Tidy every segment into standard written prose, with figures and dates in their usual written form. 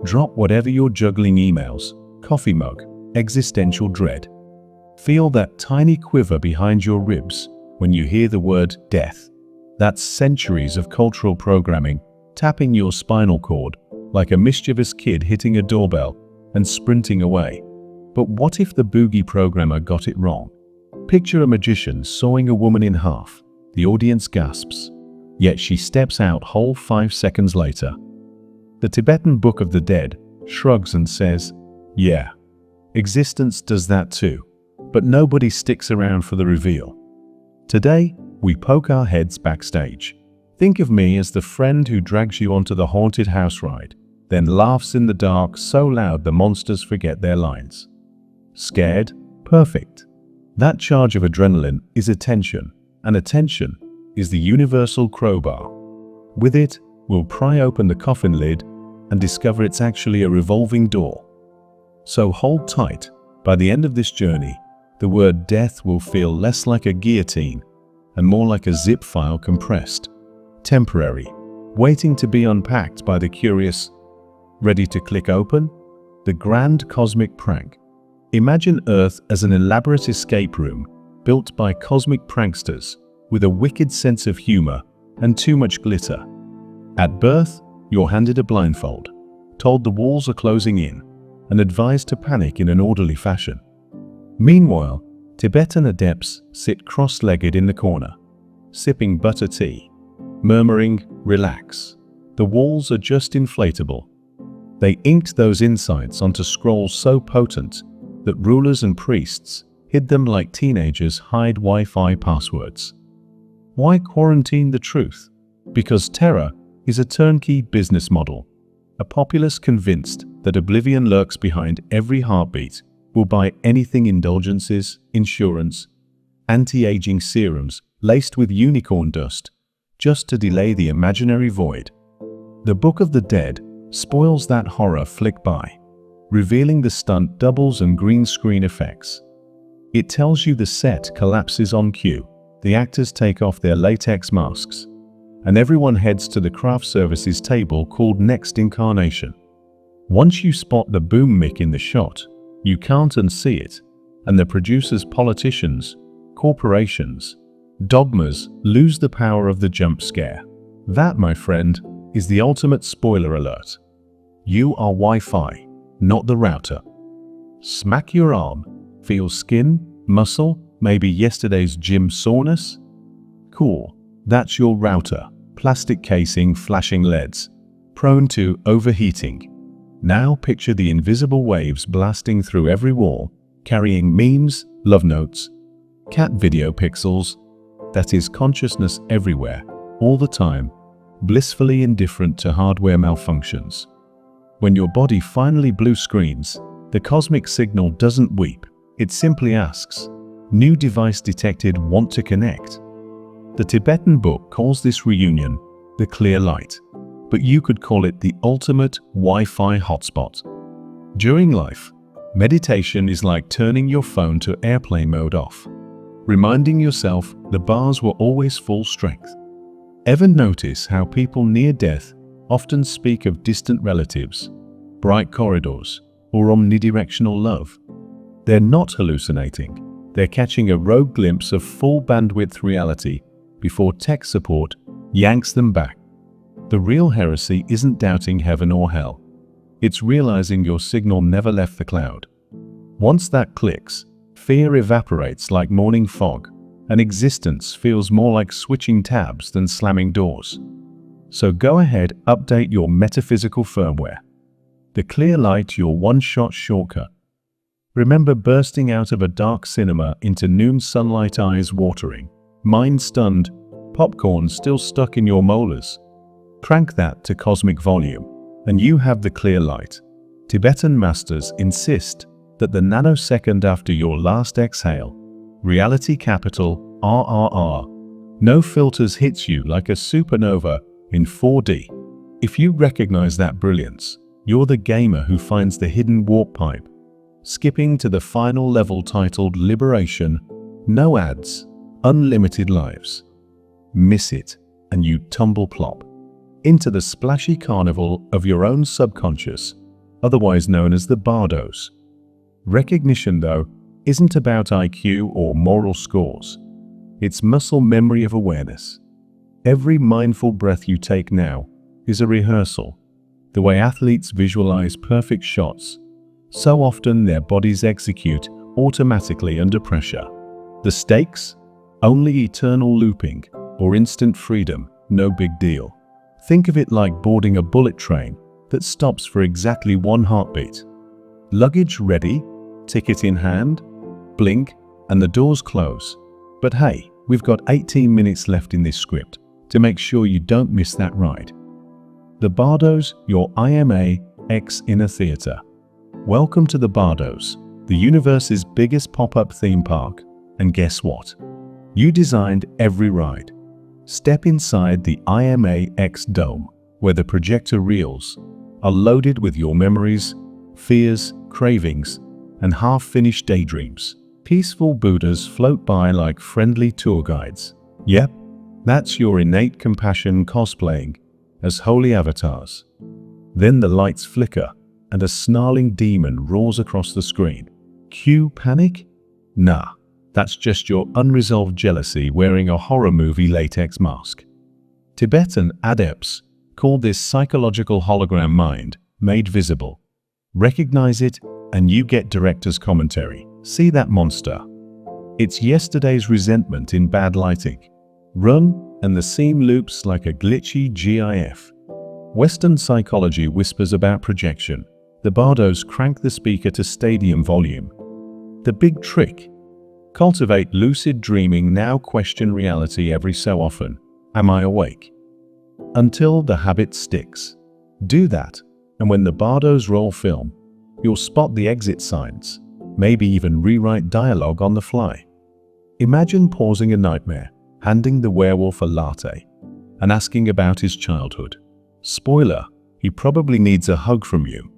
Drop whatever you're juggling: emails, coffee mug, existential dread. Feel that tiny quiver behind your ribs when you hear the word death. That's centuries of cultural programming tapping your spinal cord like a mischievous kid hitting a doorbell and sprinting away. But what if the boogie programmer got it wrong? Picture a magician sawing a woman in half. The audience gasps, yet she steps out whole 5 seconds later. The Tibetan Book of the Dead shrugs and says, "Yeah, existence does that too, but nobody sticks around for the reveal." Today, we poke our heads backstage. Think of me as the friend who drags you onto the haunted house ride, then laughs in the dark so loud the monsters forget their lines. Scared? Perfect. That charge of adrenaline is attention, and attention is the universal crowbar. With it, we'll pry open the coffin lid and discover it's actually a revolving door. So hold tight. By the end of this journey, the word death will feel less like a guillotine and more like a zip file compressed, temporary, waiting to be unpacked by the curious. Ready to click open? The grand cosmic prank. Imagine Earth as an elaborate escape room built by cosmic pranksters with a wicked sense of humor and too much glitter. At birth, you're handed a blindfold, told the walls are closing in, and advised to panic in an orderly fashion. Meanwhile, Tibetan adepts sit cross-legged in the corner, sipping butter tea, murmuring, "Relax. The walls are just inflatable." They inked those insights onto scrolls so potent that rulers and priests hid them like teenagers hide Wi-Fi passwords. Why quarantine the truth? Because terror is a turnkey business model. A populace convinced that oblivion lurks behind every heartbeat will buy anything: indulgences, insurance, anti-aging serums laced with unicorn dust, just to delay the imaginary void. The Book of the Dead spoils that horror flick by, revealing the stunt doubles and green screen effects. It tells you the set collapses on cue, the actors take off their latex masks, and everyone heads to the craft services table called Next Incarnation. Once you spot the boom mic in the shot, you can't unsee it, and the producers, politicians, corporations, dogmas lose the power of the jump scare. That, my friend, is the ultimate spoiler alert. You are Wi-Fi, not the router. Smack your arm, feel skin, muscle, maybe yesterday's gym soreness? Cool, that's your router, plastic casing, flashing LEDs, prone to overheating. Now picture the invisible waves blasting through every wall, carrying memes, love notes, cat video pixels. That is consciousness everywhere, all the time, blissfully indifferent to hardware malfunctions. When your body finally blue screens, the cosmic signal doesn't weep. It simply asks, "New device detected, want to connect?" The Tibetan Book calls this reunion the clear light, but you could call it the ultimate Wi-Fi hotspot. During life, meditation is like turning your phone to airplane mode off, reminding yourself the bars were always full strength. Ever notice how people near death often speak of distant relatives, bright corridors, or omnidirectional love? They're not hallucinating. They're catching a rogue glimpse of full bandwidth reality before tech support yanks them back. The real heresy isn't doubting heaven or hell. It's realizing your signal never left the cloud. Once that clicks, fear evaporates like morning fog, and existence feels more like switching tabs than slamming doors. So go ahead, update your metaphysical firmware. The clear light, your one-shot shortcut. Remember bursting out of a dark cinema into noon sunlight, eyes watering, mind stunned, popcorn still stuck in your molars? Crank that to cosmic volume, and you have the clear light. Tibetan masters insist that the nanosecond after your last exhale, reality capital RRR, no filters hits you like a supernova in 4D. If you recognize that brilliance, you're the gamer who finds the hidden warp pipe. Skipping to the final level titled Liberation, no ads, unlimited lives. Miss it, and you tumble plop into the splashy carnival of your own subconscious, otherwise known as the bardos. Recognition, though, isn't about IQ or moral scores. It's muscle memory of awareness. Every mindful breath you take now is a rehearsal. The way athletes visualize perfect shots, so often their bodies execute automatically under pressure. The stakes? Only eternal looping or instant freedom, no big deal. Think of it like boarding a bullet train that stops for exactly one heartbeat. Luggage ready, ticket in hand, blink, and the doors close. But hey, we've got 18 minutes left in this script to make sure you don't miss that ride. The Bardos, your IMA X inner theater. Welcome to the Bardos, the universe's biggest pop-up theme park. And guess what? You designed every ride. Step inside the IMA X dome, where the projector reels are loaded with your memories, fears, cravings, and half-finished daydreams. Peaceful Buddhas float by like friendly tour guides. Yep, that's your innate compassion cosplaying as holy avatars. Then the lights flicker and a snarling demon roars across the screen. Cue panic? Nah, that's just your unresolved jealousy wearing a horror movie latex mask. Tibetan adepts call this psychological hologram mind made visible. Recognize it and you get director's commentary. See that monster? It's yesterday's resentment in bad lighting. Run and the scene loops like a glitchy GIF. Western psychology whispers about projection. The Bardos crank the speaker to stadium volume. The big trick? Cultivate lucid dreaming, now question reality every so often. Am I awake? Until the habit sticks. Do that, and when the Bardos roll film, you'll spot the exit signs, maybe even rewrite dialogue on the fly. Imagine pausing a nightmare, handing the werewolf a latte, and asking about his childhood. Spoiler, he probably needs a hug from you.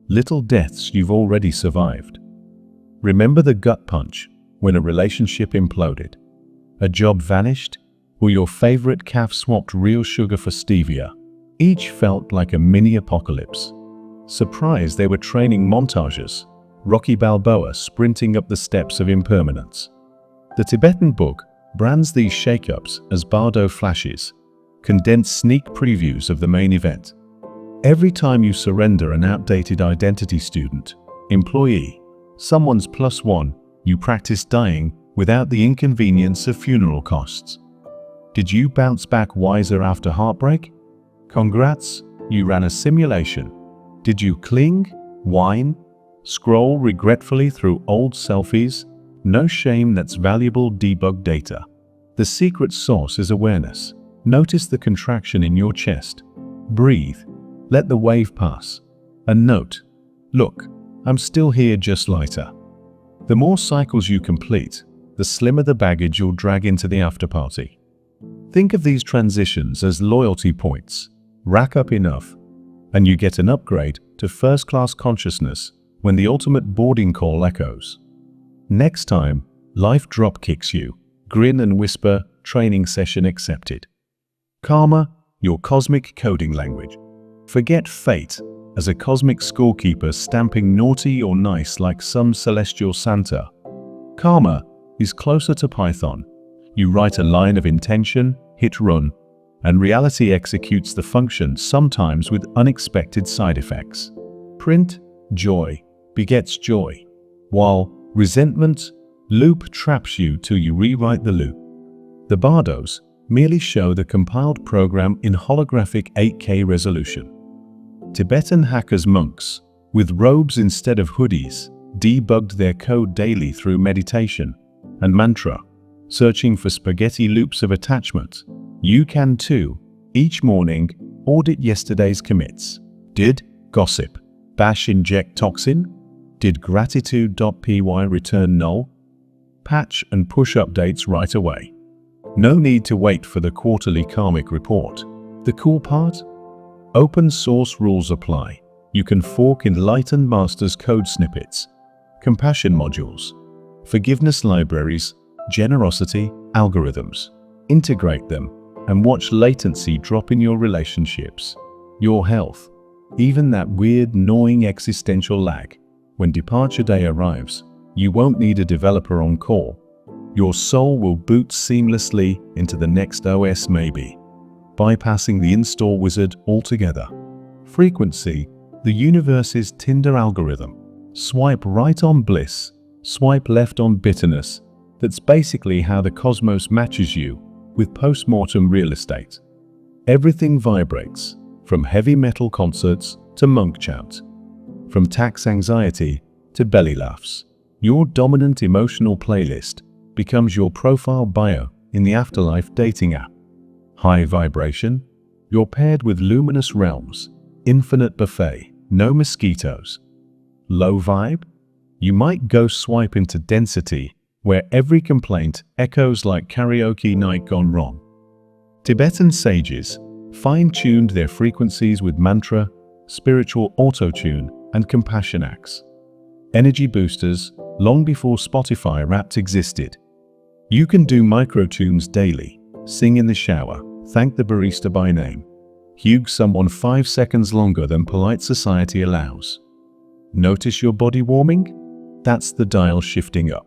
Little deaths you've already survived. Remember the gut punch when a relationship imploded, a job vanished, or your favorite calf swapped real sugar for stevia? Each felt like a mini apocalypse. Surprised they were training montages, Rocky Balboa sprinting up the steps of impermanence. The Tibetan Book brands these shakeups as Bardo flashes, condensed sneak previews of the main event. Every time you surrender an outdated identity, student, employee, someone's +1, you practice dying without the inconvenience of funeral costs. Did you bounce back wiser after heartbreak? Congrats, you ran a simulation. Did you cling, whine, scroll regretfully through old selfies? No shame, that's valuable debug data. The secret sauce is awareness. Notice the contraction in your chest. Breathe. Let the wave pass. And note, look, I'm still here, just lighter. The more cycles you complete, the slimmer the baggage you'll drag into the afterparty. Think of these transitions as loyalty points. Rack up enough, and you get an upgrade to first-class consciousness when the ultimate boarding call echoes. Next time, life drop kicks you, grin and whisper, training session accepted. Karma, your cosmic coding language. Forget fate as a cosmic scorekeeper stamping naughty or nice like some celestial Santa. Karma is closer to Python. You write a line of intention, hit run, and reality executes the function, sometimes with unexpected side effects. Print, joy, begets joy, while resentment, loop traps you till you rewrite the loop. The Bardos merely show the compiled program in holographic 8K resolution. Tibetan hackers monks, with robes instead of hoodies, debugged their code daily through meditation and mantra, searching for spaghetti loops of attachment. You can too. Each morning, audit yesterday's commits. Did gossip bash inject toxin? Did gratitude.py return null? Patch and push updates right away. No need to wait for the quarterly karmic report. The cool part? Open source rules apply. You can fork enlightened masters' code snippets, compassion modules, forgiveness libraries, generosity algorithms. Integrate them and watch latency drop in your relationships, your health, even that weird, gnawing existential lag. When departure day arrives, you won't need a developer on call. Your soul will boot seamlessly into the next OS maybe, bypassing the install wizard altogether. Frequency, the universe's Tinder algorithm. Swipe right on bliss, swipe left on bitterness. That's basically how the cosmos matches you with post-mortem real estate. Everything vibrates, from heavy metal concerts to monk chant, from tax anxiety to belly laughs. Your dominant emotional playlist becomes your profile bio in the afterlife dating app. High vibration, you're paired with luminous realms, infinite buffet, no mosquitoes. Low vibe, you might go swipe into density, where every complaint echoes like karaoke night gone wrong. Tibetan sages fine-tuned their frequencies with mantra, spiritual auto-tune, and compassion acts. Energy boosters long before Spotify Wrapped existed. You can do microtunes daily, sing in the shower, thank the barista by name, hug someone 5 seconds longer than polite society allows. Notice your body warming? That's the dial shifting up.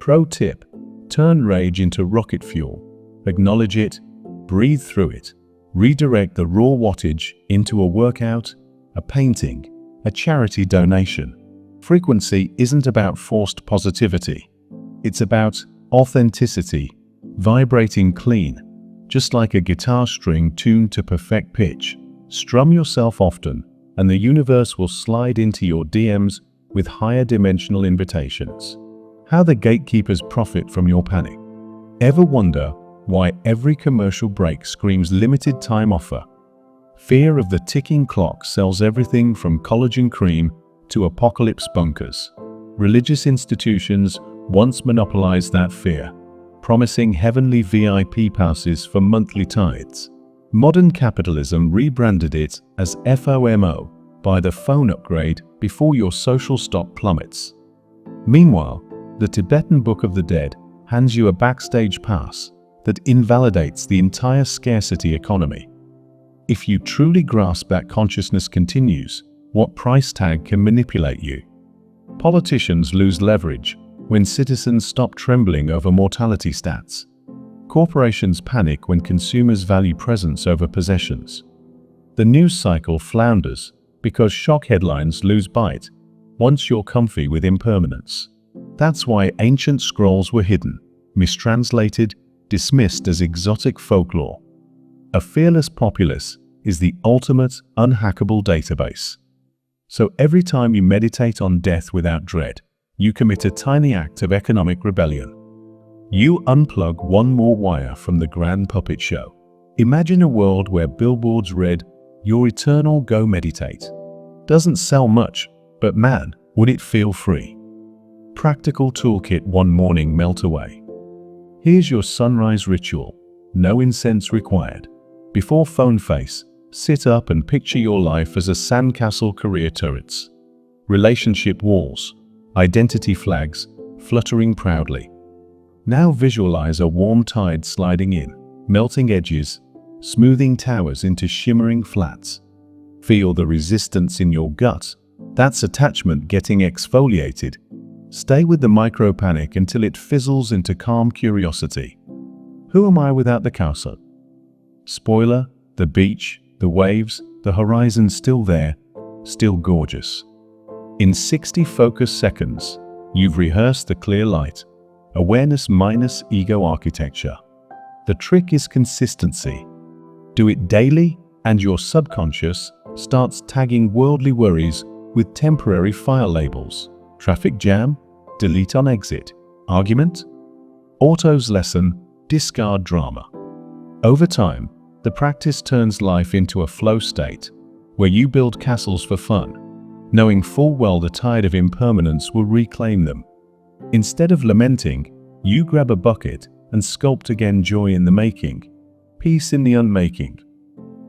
Pro tip, turn rage into rocket fuel. Acknowledge it, breathe through it. Redirect the raw wattage into a workout, a painting, a charity donation. Frequency isn't about forced positivity. It's about authenticity, vibrating clean, just like a guitar string tuned to perfect pitch. Strum yourself often, and the universe will slide into your DMs with higher dimensional invitations. How the gatekeepers profit from your panic. Ever wonder why every commercial break screams limited time offer? Fear of the ticking clock sells everything from collagen cream to apocalypse bunkers. Religious institutions once monopolized that fear, promising heavenly VIP passes for monthly tithes. Modern capitalism rebranded it as FOMO, buy the phone upgrade before your social stock plummets. Meanwhile, the Tibetan Book of the Dead hands you a backstage pass that invalidates the entire scarcity economy. If you truly grasp that consciousness continues, what price tag can manipulate you? Politicians lose leverage when citizens stop trembling over mortality stats. Corporations panic when consumers value presence over possessions. The news cycle flounders because shock headlines lose bite once you're comfy with impermanence. That's why ancient scrolls were hidden, mistranslated, dismissed as exotic folklore. A fearless populace is the ultimate unhackable database. So every time you meditate on death without dread, you commit a tiny act of economic rebellion. You unplug one more wire from the grand puppet show. Imagine a world where billboards read, "Your eternal go meditate." Doesn't sell much, but man, would it feel free. Practical toolkit. One morning melt away. Here's your sunrise ritual. No incense required. Before phone face, sit up and picture your life as a sandcastle career turrets. Relationship walls, identity flags, fluttering proudly. Now visualize a warm tide sliding in, melting edges, smoothing towers into shimmering flats. Feel the resistance in your gut. That's attachment getting exfoliated. Stay with the micro-panic until it fizzles into calm curiosity. Who am I without the Khaosod? Spoiler, the beach, the waves, the horizon still there, still gorgeous. In 60 focus seconds, you've rehearsed the clear light. Awareness minus ego architecture. The trick is consistency. Do it daily and your subconscious starts tagging worldly worries with temporary file labels. Traffic jam, delete on exit. Argument? Auto's lesson, discard drama. Over time, the practice turns life into a flow state where you build castles for fun, knowing full well the tide of impermanence will reclaim them. Instead of lamenting, you grab a bucket and sculpt again joy in the making, peace in the unmaking.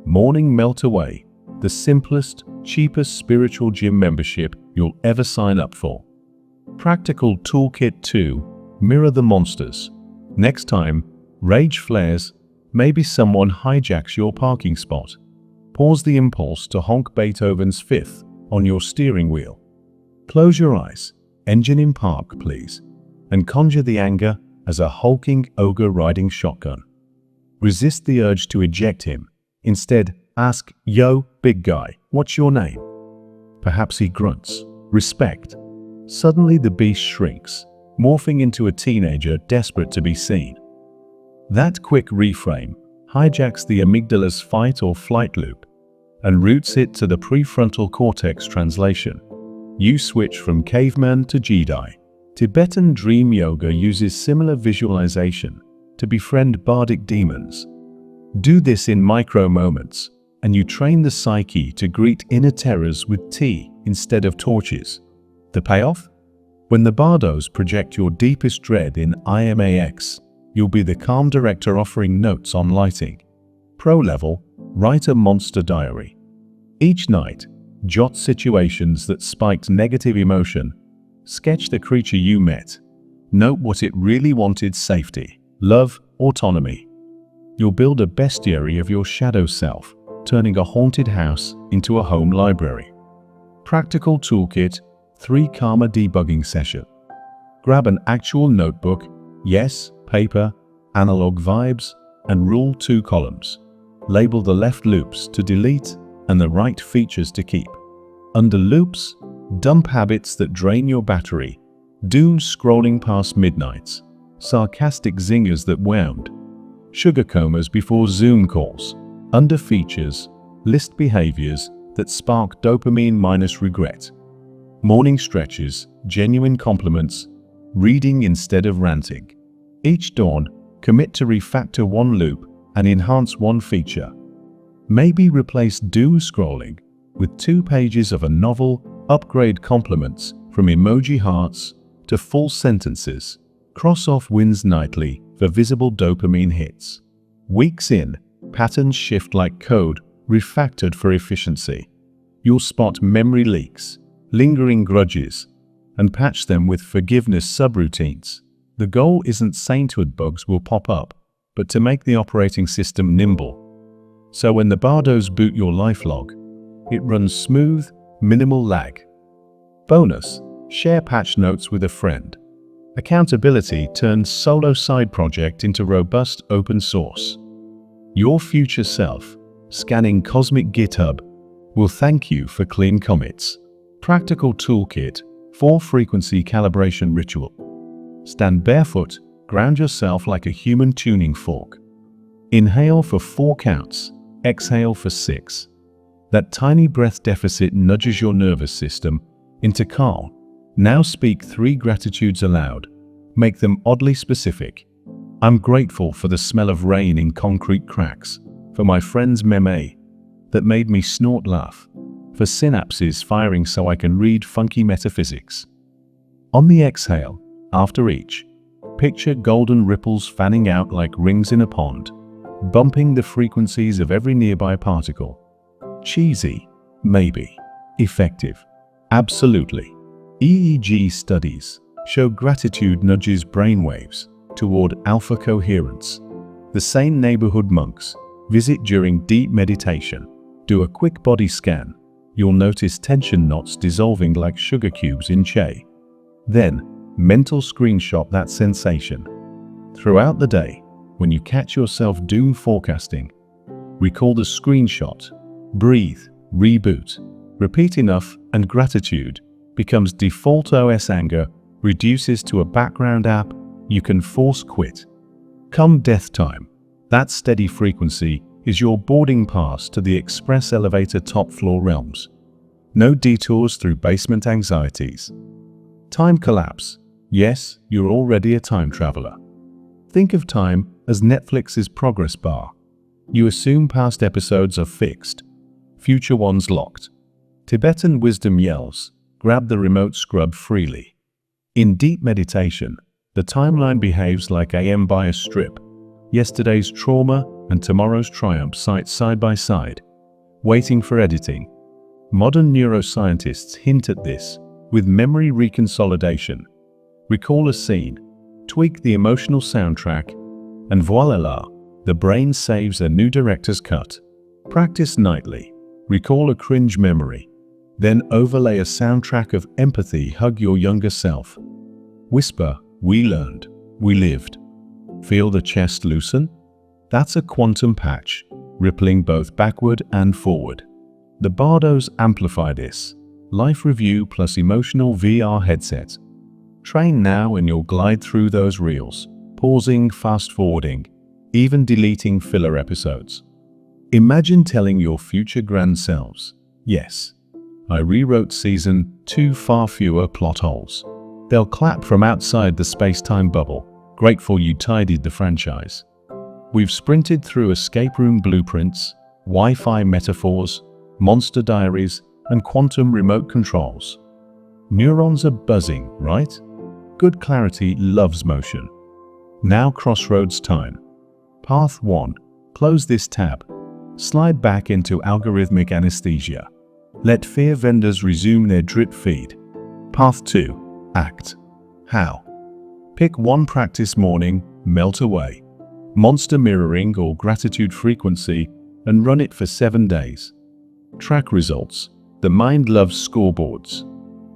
Morning melt away, the simplest, cheapest spiritual gym membership you'll ever sign up for. Practical Toolkit 2, mirror the monsters. Next time, rage flares, maybe someone hijacks your parking spot. Pause the impulse to honk Beethoven's Fifth on your steering wheel. Close your eyes, engine in park please, and conjure the anger as a hulking ogre riding shotgun. Resist the urge to eject him. Instead, ask, "Yo, big guy, what's your name?" Perhaps he grunts, "Respect." Suddenly the beast shrinks, morphing into a teenager desperate to be seen. That quick reframe hijacks the amygdala's fight or flight loop and routes it to the prefrontal cortex translation. You switch from caveman to Jedi. Tibetan dream yoga uses similar visualization to befriend bardic demons. Do this in micro moments, and you train the psyche to greet inner terrors with tea instead of torches. The payoff? When the bardos project your deepest dread in IMAX, you'll be the calm director offering notes on lighting. Pro level, write a monster diary. Each night, jot situations that spiked negative emotion. Sketch the creature you met. Note what it really wanted: safety, love, autonomy. You'll build a bestiary of your shadow self, turning a haunted house into a home library. Practical toolkit, 3 karma debugging session. Grab an actual notebook, yes, paper, analog vibes, and rule 2 columns. Label the left loops to delete and the right features to keep. Under loops, dump habits that drain your battery, doom scrolling past midnights, sarcastic zingers that wound, sugar comas before Zoom calls. Under features, list behaviors that spark dopamine minus regret. Morning stretches, genuine compliments, reading instead of ranting. Each dawn, commit to refactor 1 loop and enhance 1 feature. Maybe replace doom scrolling with 2 pages of a novel, upgrade compliments from emoji hearts to full sentences. Cross off wins nightly for visible dopamine hits. Weeks in, patterns shift like code, refactored for efficiency. You'll spot memory leaks, lingering grudges, and patch them with forgiveness subroutines. The goal isn't sainthood bugs will pop up, but to make the operating system nimble. So when the bardos boot your lifelog, it runs smooth, minimal lag. Bonus, share patch notes with a friend. Accountability turns solo side project into robust open source. Your future self, scanning cosmic GitHub, will thank you for clean commits. Practical toolkit, 4-frequency calibration ritual. Stand barefoot, ground yourself like a human tuning fork. Inhale for 4 counts, exhale for 6. That tiny breath deficit nudges your nervous system into calm. Now speak 3 gratitudes aloud. Make them oddly specific. I'm grateful for the smell of rain in concrete cracks, for my friend's meme that made me snort laugh, for synapses firing so I can read funky metaphysics. On the exhale, after each, picture golden ripples fanning out like rings in a pond, bumping the frequencies of every nearby particle. Cheesy? Maybe. Effective? Absolutely. EEG studies show gratitude nudges brainwaves toward alpha coherence. The sane neighborhood monks visit during deep meditation. Do a quick body scan. You'll notice tension knots dissolving like sugar cubes in chai. Then, mental screenshot that sensation. Throughout the day, when you catch yourself doom forecasting, recall the screenshot, breathe, reboot, repeat enough, and gratitude becomes default OS. Anger reduces to a background app you can force quit. Come death time, that steady frequency is your boarding pass to the express elevator top floor realms. No detours through basement anxieties. Time collapse. Yes, you're already a time traveler. Think of time as Netflix's progress bar. You assume past episodes are fixed, future ones locked. Tibetan wisdom yells, grab the remote scrub freely. In deep meditation, the timeline behaves like AM bias strip. Yesterday's trauma and tomorrow's triumph sit side by side, waiting for editing. Modern neuroscientists hint at this with memory reconsolidation. Recall a scene, tweak the emotional soundtrack, and voila, the brain saves a new director's cut. Practice nightly. Recall a cringe memory. Then overlay a soundtrack of empathy. Hug your younger self. Whisper, "We learned. We lived." Feel the chest loosen? That's a quantum patch, rippling both backward and forward. The Bardos amplify this. Life review plus emotional VR headset. Train now and you'll glide through those reels, pausing, fast-forwarding, even deleting filler episodes. Imagine telling your future grand selves, "Yes, I rewrote Season 2, far fewer plot holes." They'll clap from outside the space-time bubble, grateful you tidied the franchise. We've sprinted through escape room blueprints, Wi-Fi metaphors, monster diaries, and quantum remote controls. Neurons are buzzing, right? Good clarity loves motion. Now crossroads time. Path 1. Close this tab. Slide back into algorithmic anesthesia. Let fear vendors resume their drip feed. Path 2. Act. How? Pick one practice morning, melt away. Monster mirroring or gratitude frequency, and run it for 7 days. Track results. The mind loves scoreboards.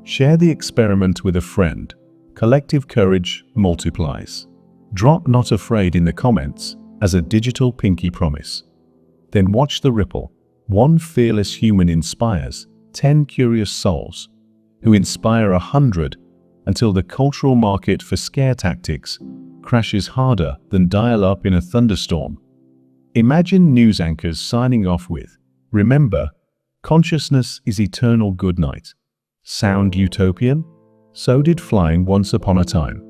Share the experiment with a friend. Collective courage multiplies. Drop "not afraid" in the comments as a digital pinky promise. Then watch the ripple. One fearless human inspires 10 curious souls, who inspire 100 until the cultural market for scare tactics crashes harder than dial-up in a thunderstorm. Imagine news anchors signing off with, "Remember, consciousness is eternal. Good night." Sound utopian? So did flying once upon a time.